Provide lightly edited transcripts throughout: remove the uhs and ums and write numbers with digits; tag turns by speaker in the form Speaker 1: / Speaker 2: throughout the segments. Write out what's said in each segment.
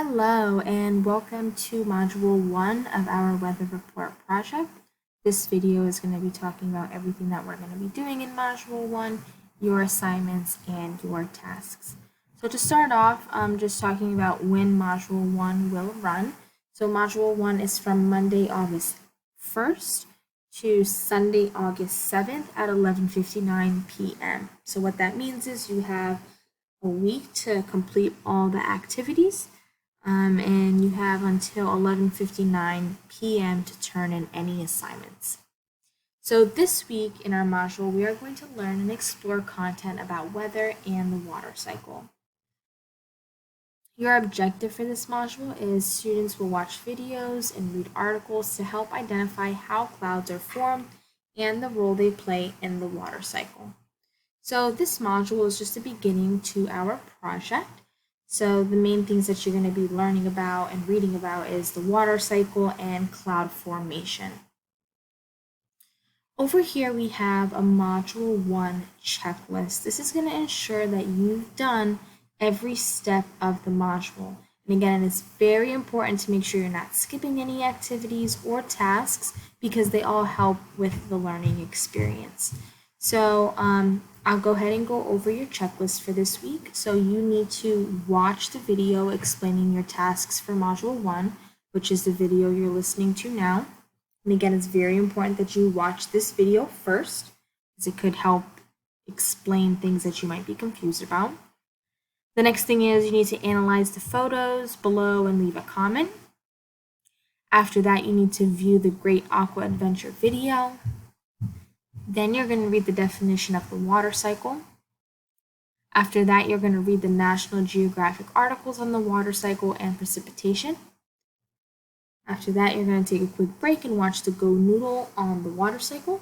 Speaker 1: Hello and welcome to Module 1 of our Weather Report project. This video is going to be talking about everything that we're going to be doing in Module 1, your assignments, and your tasks. So to start off, I'm just talking about when Module 1 will run. So Module 1 is from Monday, August 1st to Sunday, August 7th at 11:59 p.m. So what that means is you have a week to complete all the activities. And you have until 11:59 p.m. to turn in any assignments. So this week in our module, we are going to learn and explore content about weather and the water cycle. Your objective for this module is students will watch videos and read articles to help identify how clouds are formed and the role they play in the water cycle. So this module is just a beginning to our project. So the main things that you're going to be learning about and reading about is the water cycle and cloud formation. Over here we have a Module 1 checklist. This is going to ensure that you've done every step of the module. And again, it's very important to make sure you're not skipping any activities or tasks because they all help with the learning experience. So I'll go ahead and go over your checklist for this week. So you need to watch the video explaining your tasks for Module 1, which is the video you're listening to now. And again, it's very important that you watch this video first, because it could help explain things that you might be confused about. The next thing is you need to analyze the photos below and leave a comment. After that, you need to view the Great Aqua Adventure video. Then you're going to read the definition of the water cycle. After that, you're going to read the National Geographic articles on the water cycle and precipitation. After that, you're going to take a quick break and watch the Go Noodle on the water cycle.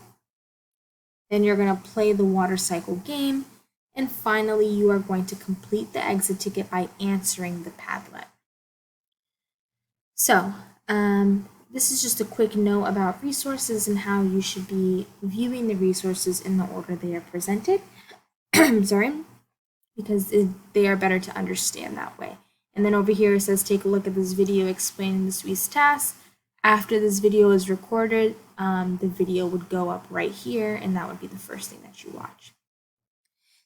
Speaker 1: Then you're going to play the water cycle game. And finally, you are going to complete the exit ticket by answering the Padlet. So, this is just a quick note about resources and how you should be viewing the resources in the order they are presented. Sorry, because they are better to understand that way. And then over here it says take a look at this video explaining this week's task. After this video is recorded, the video would go up right here, and that would be the first thing that you watch.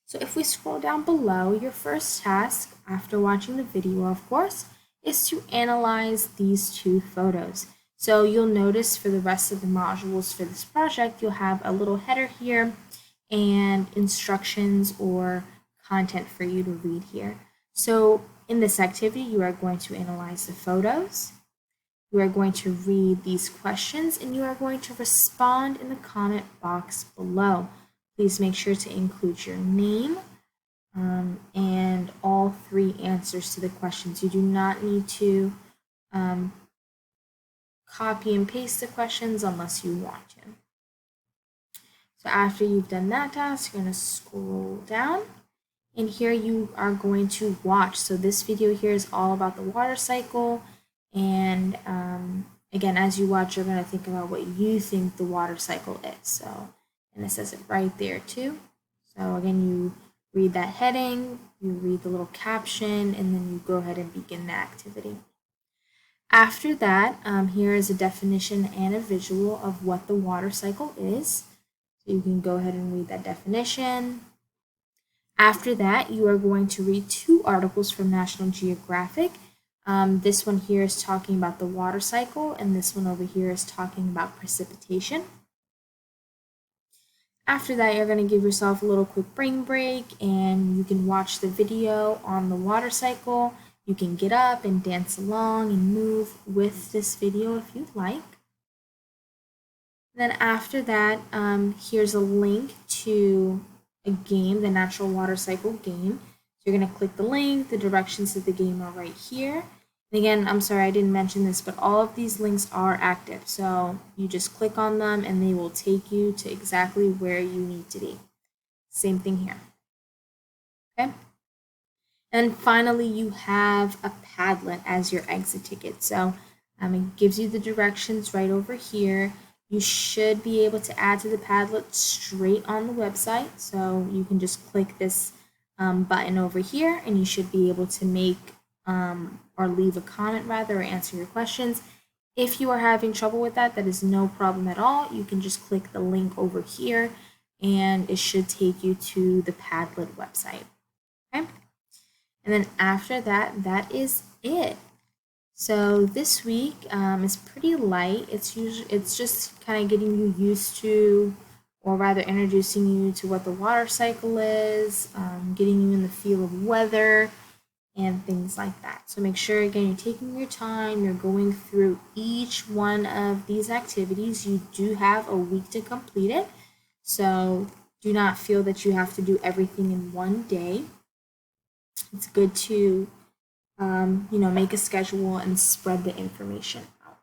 Speaker 1: So if we scroll down below, your first task after watching the video, of course, is to analyze these two photos. So you'll notice for the rest of the modules for this project, you'll have a little header here and instructions or content for you to read here. So in this activity, you are going to analyze the photos, you are going to read these questions, and you are going to respond in the comment box below. Please make sure to include your name and all three answers to the questions. You do not need to copy and paste the questions unless you want to. So after you've done that task, you're going to scroll down, and here you are going to watch. So this video here is all about the water cycle, and again, as you watch, you're going to think about what you think the water cycle is. So, and it says it right there too. So again, you read that heading, you read the little caption, and then you go ahead and begin the activity. After that, here is a definition and a visual of what the water cycle is. So you can go ahead and read that definition. After that, you are going to read two articles from National Geographic. This one here is talking about the water cycle, and this one over here is talking about precipitation. After that, you're going to give yourself a little quick brain break, and you can watch the video on the water cycle. You can get up and dance along and move with this video if you'd like. Then after that, here's a link to a game, the Natural Water Cycle game. So you're going to click the link, the directions to the game are right here. And again, I'm sorry I didn't mention this, but all of these links are active. So you just click on them and they will take you to exactly where you need to be. Same thing here. Okay? And finally, you have a Padlet as your exit ticket. So it gives you the directions right over here. You should be able to add to the Padlet straight on the website. So you can just click this button over here, and you should be able to make or leave a comment rather, or answer your questions. If you are having trouble with that, that is no problem at all. You can just click the link over here and it should take you to the Padlet website. Okay? And then after that, that is it. So this week is pretty light. It's just kind of getting you used to, or rather introducing you to what the water cycle is, getting you in the feel of weather and things like that. So make sure again you're taking your time, you're going through each one of these activities. You do have a week to complete it. So do not feel that you have to do everything in one day. It's good to make a schedule and spread the information out.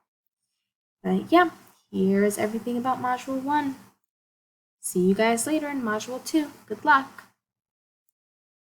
Speaker 1: But yeah, here's everything about Module 1. See you guys later in Module 2. Good luck!